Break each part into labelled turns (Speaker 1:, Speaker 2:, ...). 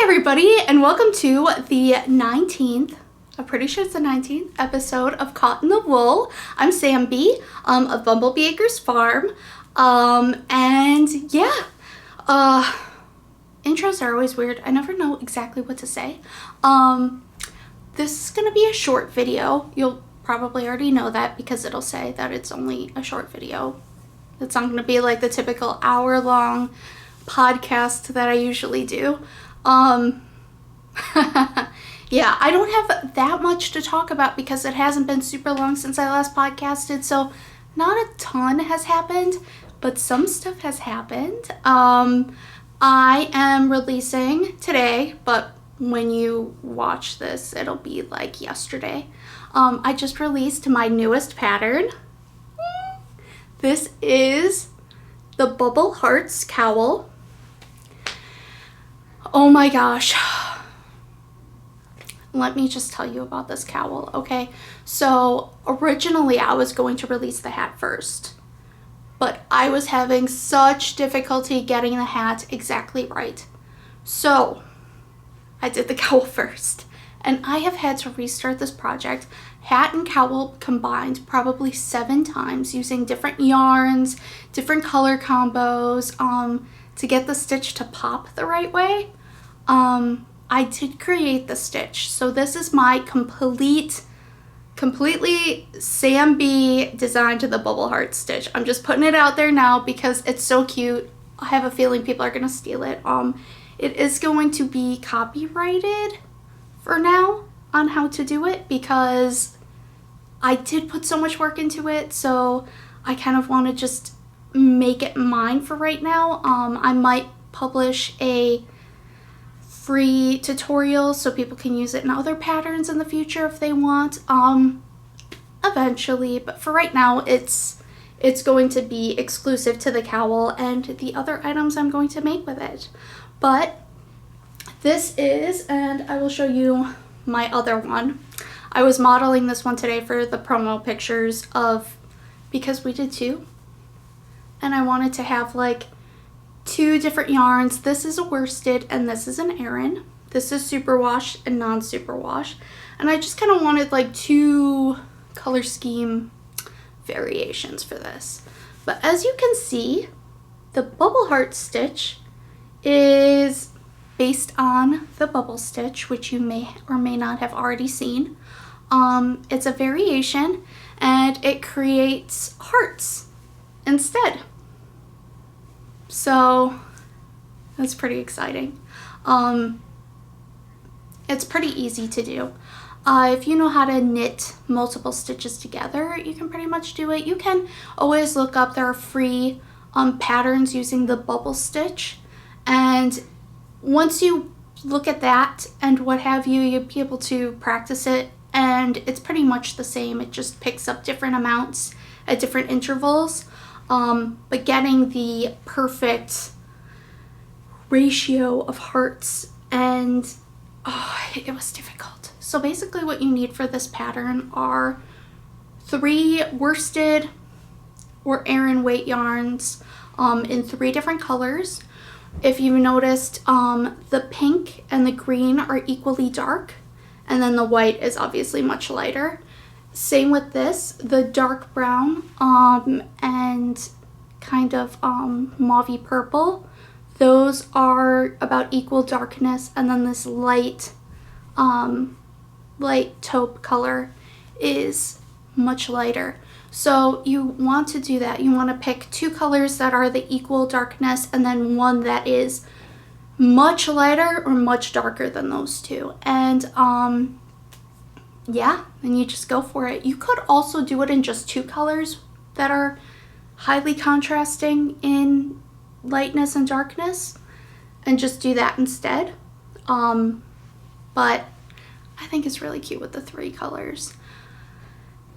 Speaker 1: everybody, and welcome to the 19th, I'm pretty sure it's the 19th episode of Caught in the Wool. I'm SamBee of Bumblebee Acres Farm, and yeah, intros are always weird. I never know exactly what to say. This is gonna be a short video. You'll probably already know that because it'll say that it's only a short video. It's not gonna be like the typical hour-long podcast that I usually do. Yeah, I don't have that much to talk about because it hasn't been super long since I last podcasted, so not a ton has happened, but some stuff has happened. I am releasing today, but when you watch this, it'll be like yesterday. I just released my newest pattern. This is the Bubble Hearts Cowl. Oh my gosh. Let me just tell you about this cowl, okay? So originally I was going to release the hat first, but I was having such difficulty getting the hat exactly right. So I did the cowl first, and I have had to restart this project, hat and cowl combined, probably 7 times using different yarns, different color combos, to get the stitch to pop the right way. I did create the stitch. So this is my completely SamBee design to the Bubble Heart stitch. I'm just putting it out there now because it's so cute. I have a feeling people are gonna steal it. It is going to be copyrighted for now on how to do it because I did put so much work into it, so I kind of want to just make it mine for right now. I might publish a free tutorial so people can use it in other patterns in the future if they want, eventually, but for right now it's going to be exclusive to the cowl and the other items I'm going to make with it. But this is, and I will show you my other one. I was modeling this one today for the promo pictures because we did 2, and I wanted to have like 2 different yarns. This is a worsted and this is an Aran. This is superwash and non-superwash, and I just kind of wanted like 2 color scheme variations for this. But as you can see, the Bubble Heart stitch is based on the bubble stitch, which you may or may not have already seen. It's a variation and it creates hearts instead. So that's pretty exciting. It's pretty easy to do. If you know how to knit multiple stitches together, you can pretty much do it. You can always look up, there are free patterns using the bubble stitch, and once you look at that and what have you, you'll be able to practice it, and it's pretty much the same. It just picks up different amounts at different intervals. But getting the perfect ratio of hearts, and it was difficult. So basically what you need for this pattern are 3 worsted or Aran weight yarns in 3 different colors. If you noticed, the pink and the green are equally dark, and then the white is obviously much lighter. Same with this, the dark brown and kind of mauve-y purple. Those are about equal darkness, and then this light taupe color is much lighter. So you want to do that. You want to pick 2 colors that are the equal darkness and then one that is much lighter or much darker than those 2. And yeah, then you just go for it. You could also do it in just 2 colors that are highly contrasting in lightness and darkness and just do that instead. But I think it's really cute with the 3 colors.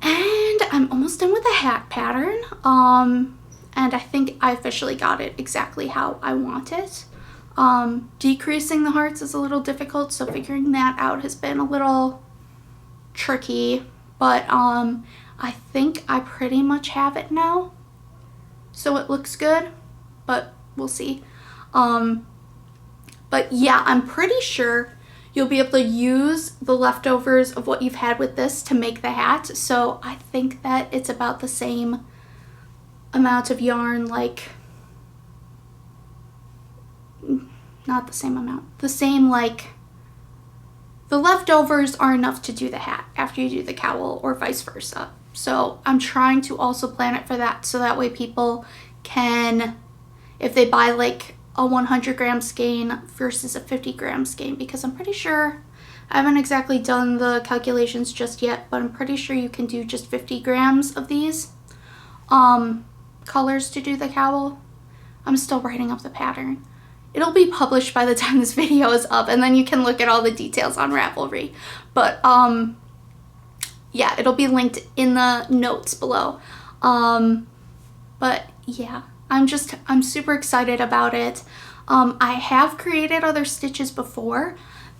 Speaker 1: And I'm almost done with the hat pattern. And I think I officially got it exactly how I want it. Decreasing the hearts is a little difficult, so figuring that out has been a little tricky, but I think I pretty much have it now, so it looks good, but we'll see. But But yeah, I'm pretty sure you'll be able to use the leftovers of what you've had with this to make the hat. So I think that it's about the same amount of yarn, like, not the same amount, the same, like, the leftovers are enough to do the hat after you do the cowl, or vice versa. So I'm trying to also plan it for that, so that way people can, if they buy like a 100-gram skein versus a 50-gram skein, because I'm pretty sure, I haven't exactly done the calculations just yet, but I'm pretty sure you can do just 50 grams of these colors to do the cowl. I'm still writing up the pattern. It'll be published by the time this video is up, and then you can look at all the details on Ravelry. But yeah, it'll be linked in the notes below. But yeah, I'm super excited about it. I have created other stitches before.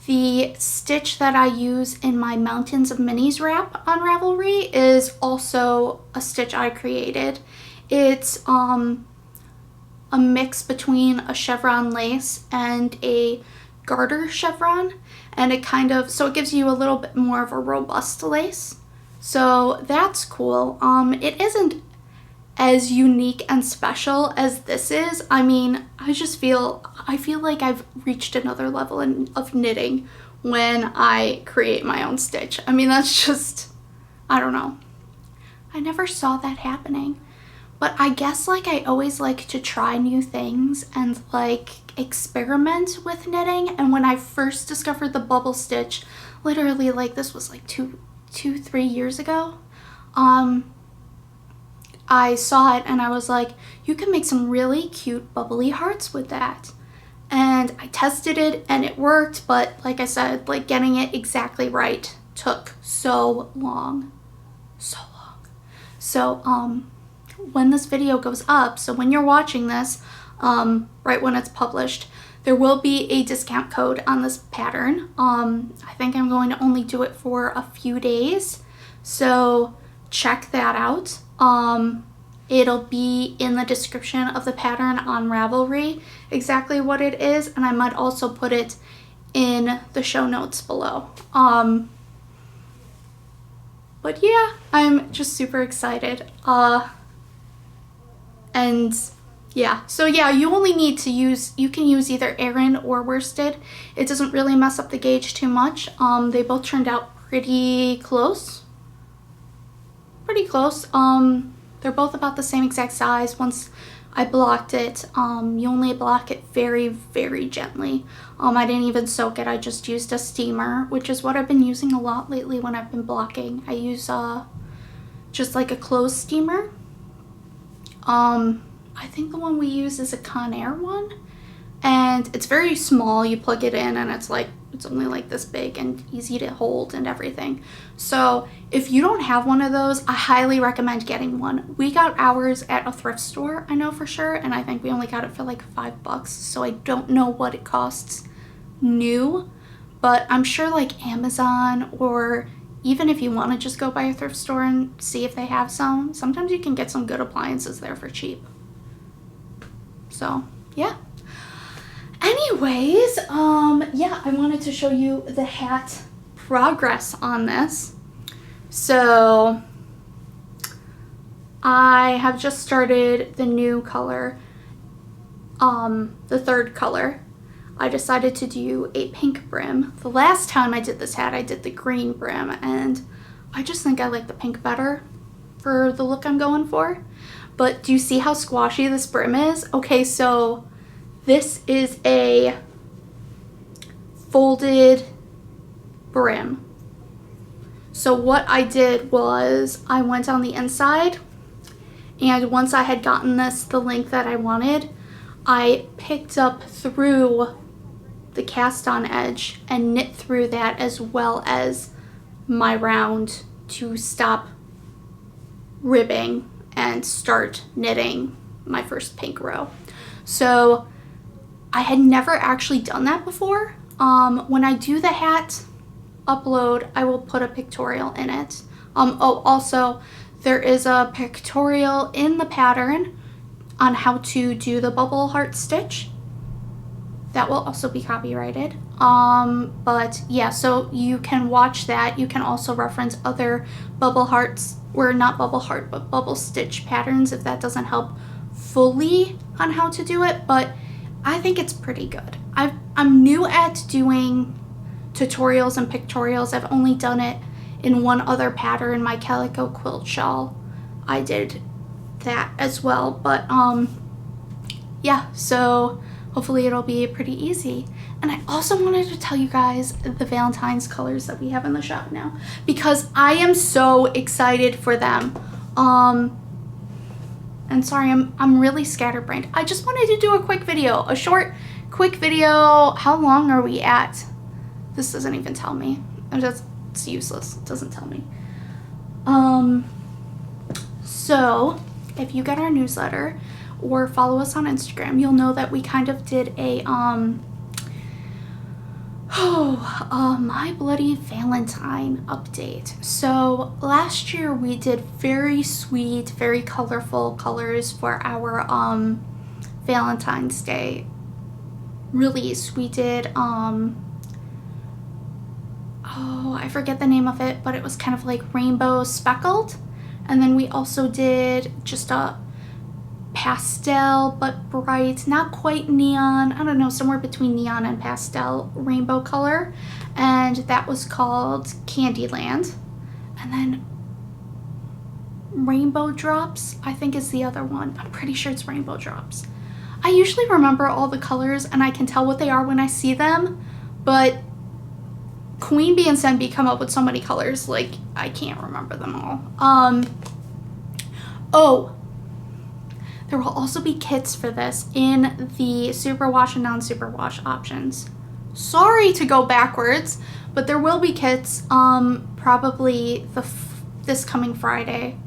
Speaker 1: The stitch that I use in my Mountains of Minis wrap on Ravelry is also a stitch I created. It's a mix between a chevron lace and a garter chevron, and it kind of, so it gives you a little bit more of a robust lace. So that's cool. It isn't as unique and special as this is. I mean, I feel like I've reached another level of knitting when I create my own stitch. I mean, that's just, I don't know. I never saw that happening. But I guess, like, I always like to try new things and, like, experiment with knitting. And when I first discovered the bubble stitch, literally, like, this was like 3 years ago, I saw it and I was like, you can make some really cute bubbly hearts with that. And I tested it and it worked, but like I said, like, getting it exactly right took so long. So, when this video goes up, so when you're watching this, right when it's published, there will be a discount code on this pattern. I think I'm going to only do it for a few days, so check that out. It'll be in the description of the pattern on Ravelry, exactly what it is, and I might also put it in the show notes below. But yeah, I'm just super excited. And yeah, so yeah, you only need to use, you can use either Aran or worsted. It doesn't really mess up the gauge too much. They both turned out pretty close. They're both about the same exact size. Once I blocked it, you only block it very, very gently. I didn't even soak it, I just used a steamer, which is what I've been using a lot lately when I've been blocking. I use just like a clothes steamer. I think the one we use is a Conair one, and it's very small. You plug it in and it's only like this big and easy to hold and everything. So if you don't have one of those, I highly recommend getting one. We got ours at a thrift store, I know for sure, and I think we only got it for like $5, so I don't know what it costs new, but I'm sure like Amazon, or even if you want to just go by a thrift store and see if they have some, sometimes you can get some good appliances there for cheap. So yeah. Anyways, yeah, I wanted to show you the hat progress on this. So I have just started the new color, the third color. I decided to do a pink brim. The last time I did this hat, I did the green brim, and I just think I like the pink better for the look I'm going for. But do you see how squashy this brim is? Okay, so this is a folded brim. So what I did was I went on the inside, and once I had gotten this the length that I wanted, I picked up through the cast on edge and knit through that, as well as my round, to stop ribbing and start knitting my first pink row. So I had never actually done that before. When I do the hat upload, I will put a pictorial in it. Oh, also there is a pictorial in the pattern on how to do the bubble heart stitch. That will also be copyrighted. But yeah, so you can watch that. You can also reference other Bubble Hearts, or not Bubble Heart, but Bubble Stitch patterns if that doesn't help fully on how to do it, but I think it's pretty good. I'm new at doing tutorials and pictorials. I've only done it in one other pattern, my calico quilt shawl. I did that as well, but yeah, so hopefully it'll be pretty easy. And I also wanted to tell you guys the Valentine's colors that we have in the shop now, because I am so excited for them. And sorry, I'm really scatterbrained. I just wanted to do a quick video, a short, quick video. How long are we at? This doesn't even tell me. It's useless. It doesn't tell me. So if you get our newsletter or follow us on Instagram, you'll know that we kind of did a my Bloody Valentine update. So last year we did very sweet, very colorful colors for our Valentine's Day release. We did I forget the name of it, but it was kind of like rainbow speckled. And then we also did just a pastel but bright, not quite neon, I don't know, somewhere between neon and pastel rainbow color, and that was called Candyland. And then Rainbow Drops, I think, is the other one. I'm pretty sure it's Rainbow Drops. I usually remember all the colors and I can tell what they are when I see them, but Queen Bee and SamBee come up with so many colors, like I can't remember them all. Oh, there will also be kits for this in the superwash and non-superwash options. Sorry to go backwards, but there will be kits probably this coming Friday.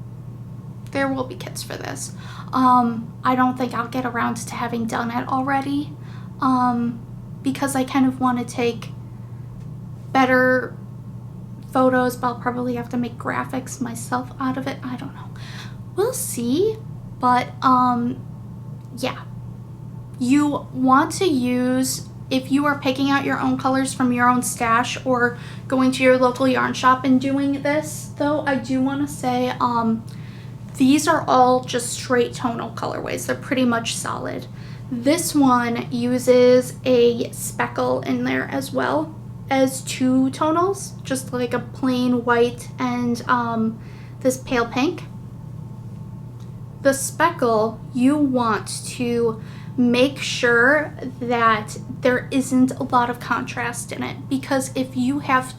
Speaker 1: There will be kits for this. I don't think I'll get around to having done it already, because I kind of want to take better photos, but I'll probably have to make graphics myself out of it. I don't know. We'll see. But yeah, you want to use, if you are picking out your own colors from your own stash or going to your local yarn shop and doing this, though, I do want to say these are all just straight tonal colorways. They're pretty much solid. This one uses a speckle in there as well as two tonals, just like a plain white and this pale pink. The speckle, you want to make sure that there isn't a lot of contrast in it, because if you have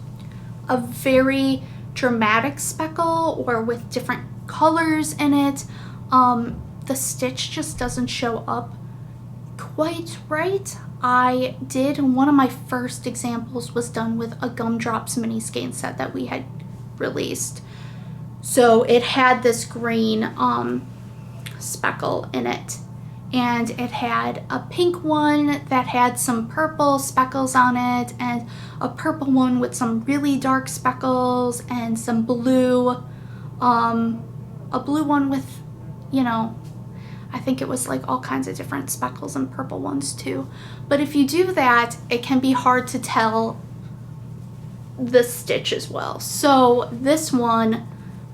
Speaker 1: a very dramatic speckle or with different colors in it, the stitch just doesn't show up quite right. I did, one of my first examples was done with a Gumdrops mini skein set that we had released. So it had this green speckle in it, and it had a pink one that had some purple speckles on it, and a purple one with some really dark speckles, and some blue, a blue one with, you know, I think it was like all kinds of different speckles and purple ones too. But if you do that, it can be hard to tell the stitch as well. So this one,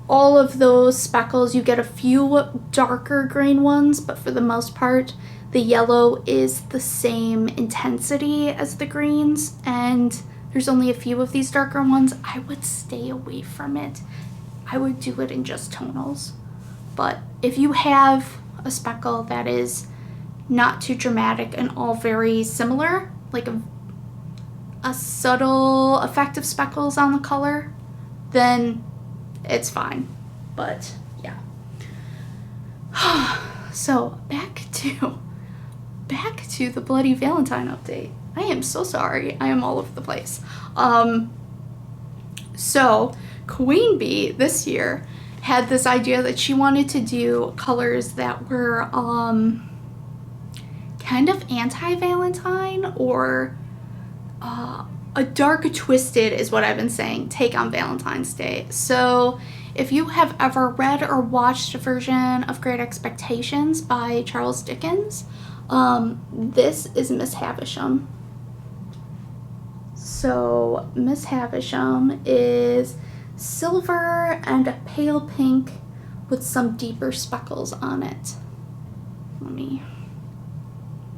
Speaker 1: all of those speckles, you get a few darker green ones, but for the most part, the yellow is the same intensity as the greens, and there's only a few of these darker ones. I would stay away from it. I would do it in just tonals. But if you have a speckle that is not too dramatic and all very similar, like a subtle effect of speckles on the color, then it's fine. But yeah. So back to the Bloody Valentine update. I am so sorry. I am all over the place. So Queen Bee this year had this idea that she wanted to do colors that were kind of anti-Valentine, or a dark twisted is what I've been saying, take on Valentine's Day. So if you have ever read or watched a version of Great Expectations by Charles Dickens, This is Miss Havisham. So Miss Havisham is silver and a pale pink with some deeper speckles on it. Let me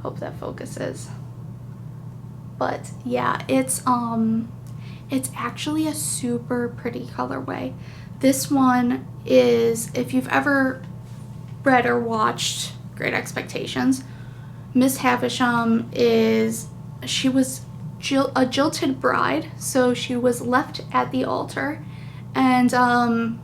Speaker 1: hope that focuses. But yeah, it's actually a super pretty colorway. This one is, if you've ever read or watched Great Expectations, Miss Havisham she was a jilted bride, so she was left at the altar, and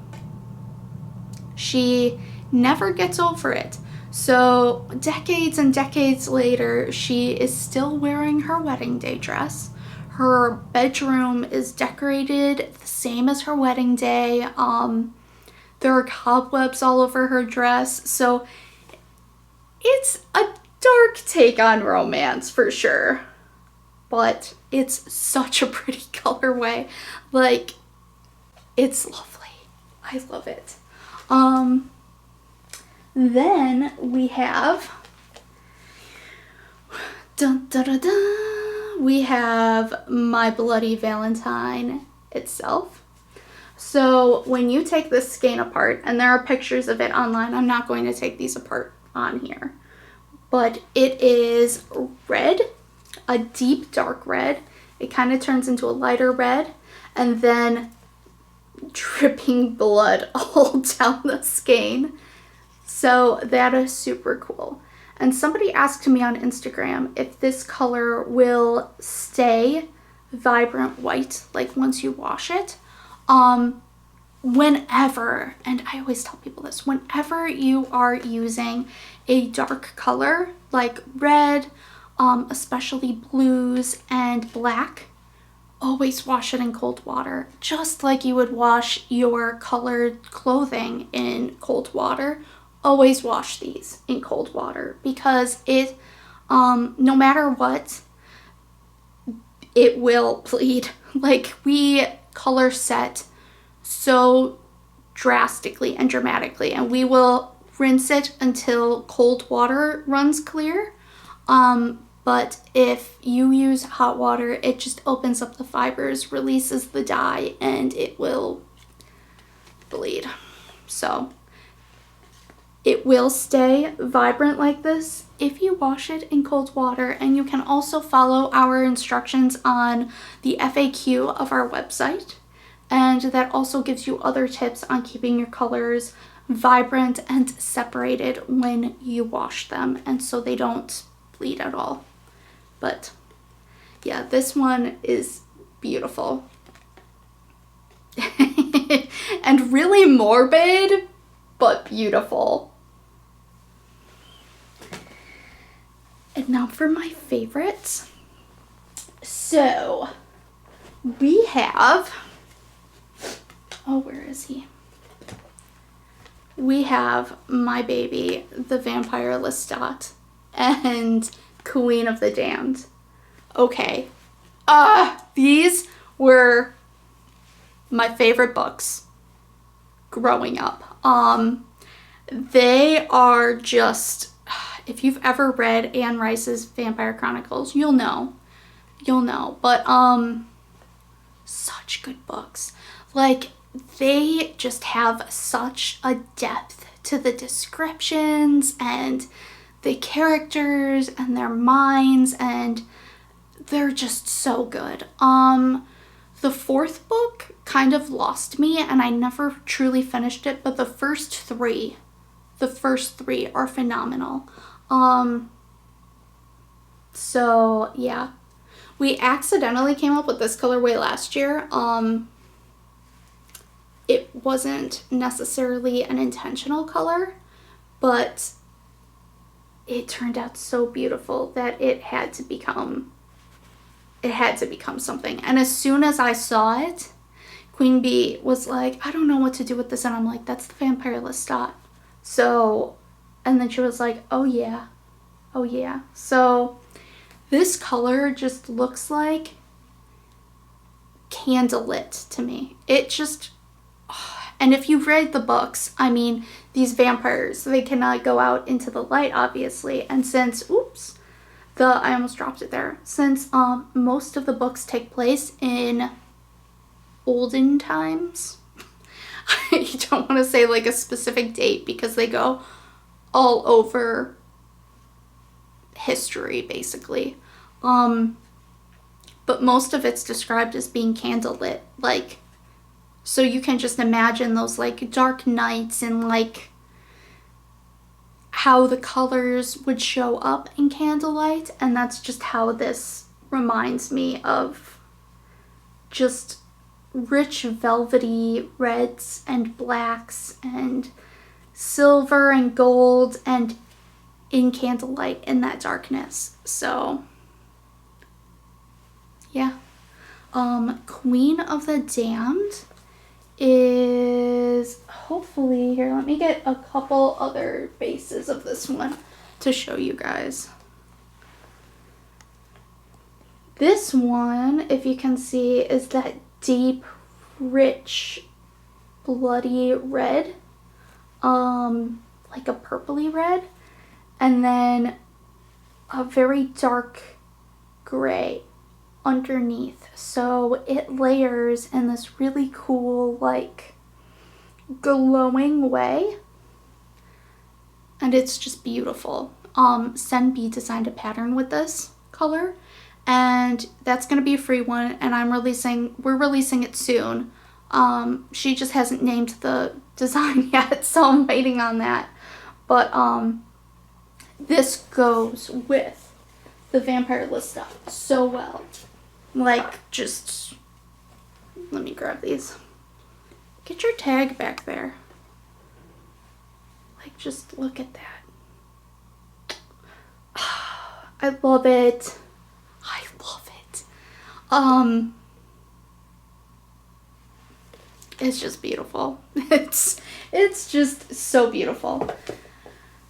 Speaker 1: she never gets over it. So decades and decades later, she is still wearing her wedding day dress. Her bedroom is decorated the same as her wedding day. There are cobwebs all over her dress, so it's a dark take on romance for sure. But it's such a pretty colorway. Like, it's lovely. I love it. Then we have we have my Bloody Valentine itself. So when you take this skein apart, and there are pictures of it online, I'm not going to take these apart on here, but it is red, a deep dark red. It kind of turns into a lighter red, and then dripping blood all down the skein. So that is super cool. And somebody asked me on Instagram if this color will stay vibrant white, like once you wash it. Whenever, and I always tell people this, whenever you are using a dark color like red, especially blues and black, always wash it in cold water, just like you would wash your colored clothing in cold water. Always wash these in cold water, because it, no matter what, it will bleed. Like, we color set so drastically and dramatically, and we will rinse it until cold water runs clear. But if you use hot water, it just opens up the fibers, releases the dye, and it will bleed. So it will stay vibrant like this if you wash it in cold water, and you can also follow our instructions on the FAQ of our website, and that also gives you other tips on keeping your colors vibrant and separated when you wash them, and so they don't bleed at all. But yeah, this one is beautiful. And really morbid, but beautiful. And now for my favorites. So we have, oh, where is he? We have my baby, the Vampire Lestat, and Queen of the Damned. Okay. These were my favorite books growing up. They are just, if you've ever read Anne Rice's Vampire Chronicles, you'll know. But such good books. Like, they just have such a depth to the descriptions and the characters and their minds, and they're just so good. The fourth book kind of lost me, and I never truly finished it, but the first three are phenomenal. So yeah, we accidentally came up with this colorway last year. It wasn't necessarily an intentional color, but it turned out so beautiful that it had to become something. And as soon as I saw it, Queen Bee was like, I don't know what to do with this, and I'm like, that's the Vampire Lestat. So, and then she was like, oh yeah. So this color just looks like candlelit to me. It just, And if you've read the books, I mean, these vampires, they cannot go out into the light, obviously. And since, oops, I almost dropped it there. Since most of the books take place in olden times, you don't want to say like a specific date because they go all over history, basically. But most of it's described as being candlelit, like, so you can just imagine those like dark nights and like how the colors would show up in candlelight. And that's just how this reminds me of just rich velvety reds and blacks and silver and gold and in candlelight in that darkness. So yeah. Queen of the Damned is hopefully here. Let me get a couple other bases of this one to show you guys. This one, if you can see, is that deep, rich, bloody red, like a purpley red, and then a very dark gray underneath. So it layers in this really cool, like, glowing way, and it's just beautiful. SamBee designed a pattern with this color, and that's going to be a free one, and we're releasing it soon. She just hasn't named the design yet, so I'm waiting on that. But this goes with the Vampire Lista so well. Like, just, let me grab these. Get your tag back there. Like, just look at that. I love it. I love it. It's just beautiful. It's just so beautiful.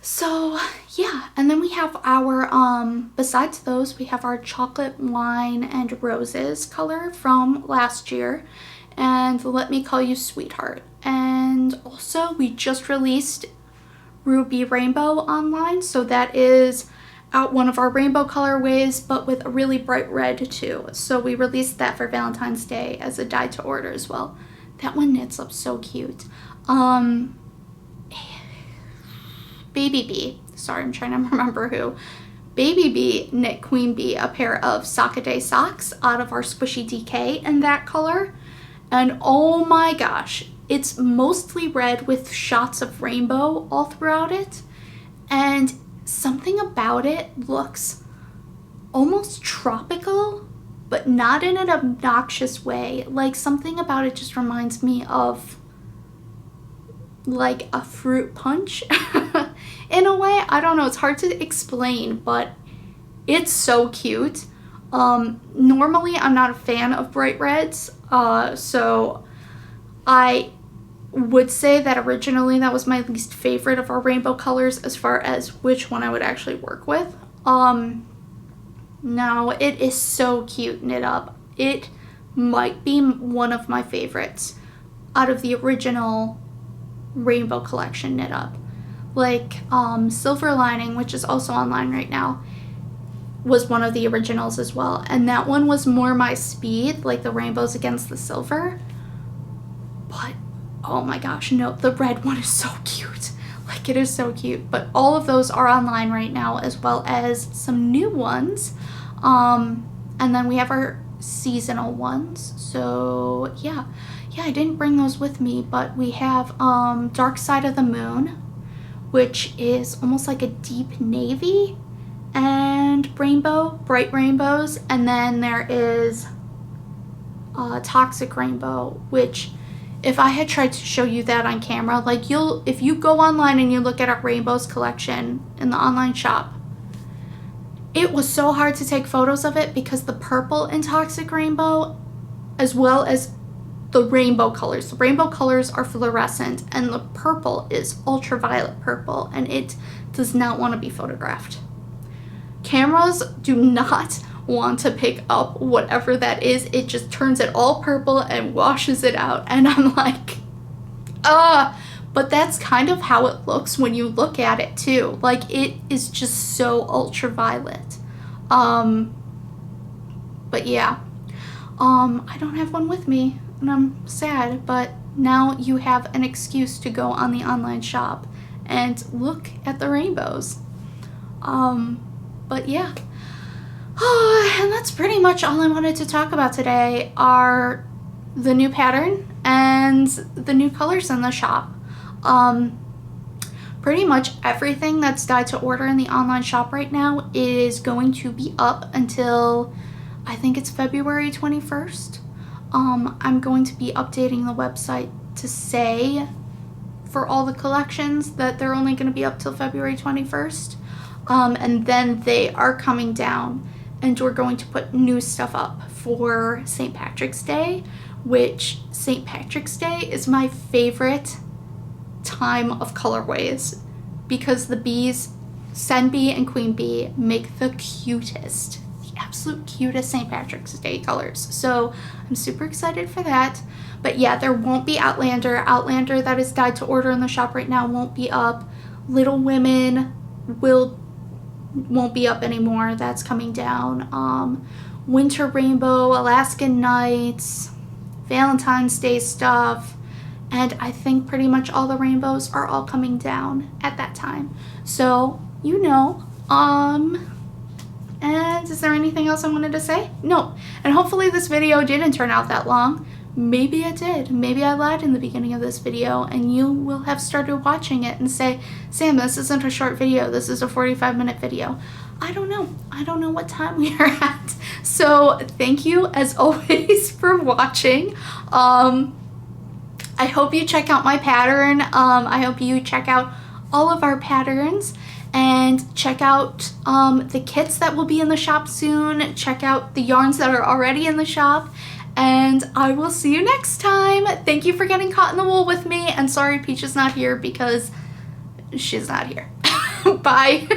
Speaker 1: So yeah, and then we have our besides those, we have our chocolate wine and roses color from last year, and Let Me Call You Sweetheart. And also we just released Ruby Rainbow online, so that is out one of our rainbow colorways, but with a really bright red too. So we released that for Valentine's Day as a dye to order as well. That one knits up so cute. Baby Bee, sorry, I'm trying to remember who. Baby Bee knit Queen Bee a pair of Sockaday socks out of our Squishy DK in that color. And oh my gosh, it's mostly red with shots of rainbow all throughout it. And something about it looks almost tropical, but not in an obnoxious way. Like, something about it just reminds me of like a fruit punch in a way. I don't know, it's hard to explain, but it's so cute. Normally I'm not a fan of bright reds, so I would say that originally that was my least favorite of our rainbow colors as far as which one I would actually work with. No, it is so cute knit up. It might be one of my favorites out of the original rainbow collection knit up. Like Silver Lining, which is also online right now, was one of the originals as well, and that one was more my speed, like the rainbows against the silver. But oh my gosh, no, the red one is so cute. Like, it is so cute. But all of those are online right now, as well as some new ones. And then we have our seasonal ones. So yeah, I didn't bring those with me, but we have Dark Side of the Moon, which is almost like a deep navy and rainbow, bright rainbows. And then there is Toxic Rainbow, which, if I had tried to show you that on camera, like, if you go online and you look at our rainbows collection in the online shop, it was so hard to take photos of it because the purple in Toxic Rainbow, as well as the rainbow colors are fluorescent, and the purple is ultraviolet purple, and it does not want to be photographed. Cameras do not want to pick up whatever that is. It just turns it all purple and washes it out, and I'm like, But that's kind of how it looks when you look at it too. Like, it is just so ultraviolet. But yeah, I don't have one with me, and I'm sad, but now you have an excuse to go on the online shop and look at the rainbows. But yeah, and that's pretty much all I wanted to talk about today are the new pattern and the new colors in the shop. Pretty much everything that's dyed to order in the online shop right now is going to be up until, I think it's February 21st. I'm going to be updating the website to say for all the collections that they're only going to be up till February 21st. And then they are coming down, and we're going to put new stuff up for St. Patrick's Day, which St. Patrick's Day is my favorite time of colorways because the bees, SamBee and Queen Bee, make the absolute cutest St. Patrick's Day colors. So I'm super excited for that. But yeah, there won't be Outlander. Outlander that is dyed to order in the shop right now won't be up. Little Women won't be up anymore. That's coming down. Winter Rainbow, Alaskan Nights, Valentine's Day stuff, and I think pretty much all the rainbows are all coming down at that time. So, you know, and is there anything else I wanted to say? No. And hopefully this video didn't turn out that long. Maybe it did. Maybe I lied in the beginning of this video and you will have started watching it and say, Sam, this isn't a short video. This is a 45-minute video. I don't know. I don't know what time we are at. So thank you as always for watching. I hope you check out my pattern. I hope you check out all of our patterns and check out the kits that will be in the shop soon. Check out the yarns that are already in the shop. And I will see you next time. Thank you for getting caught in the wool with me. And sorry Peach is not here because she's not here. Bye.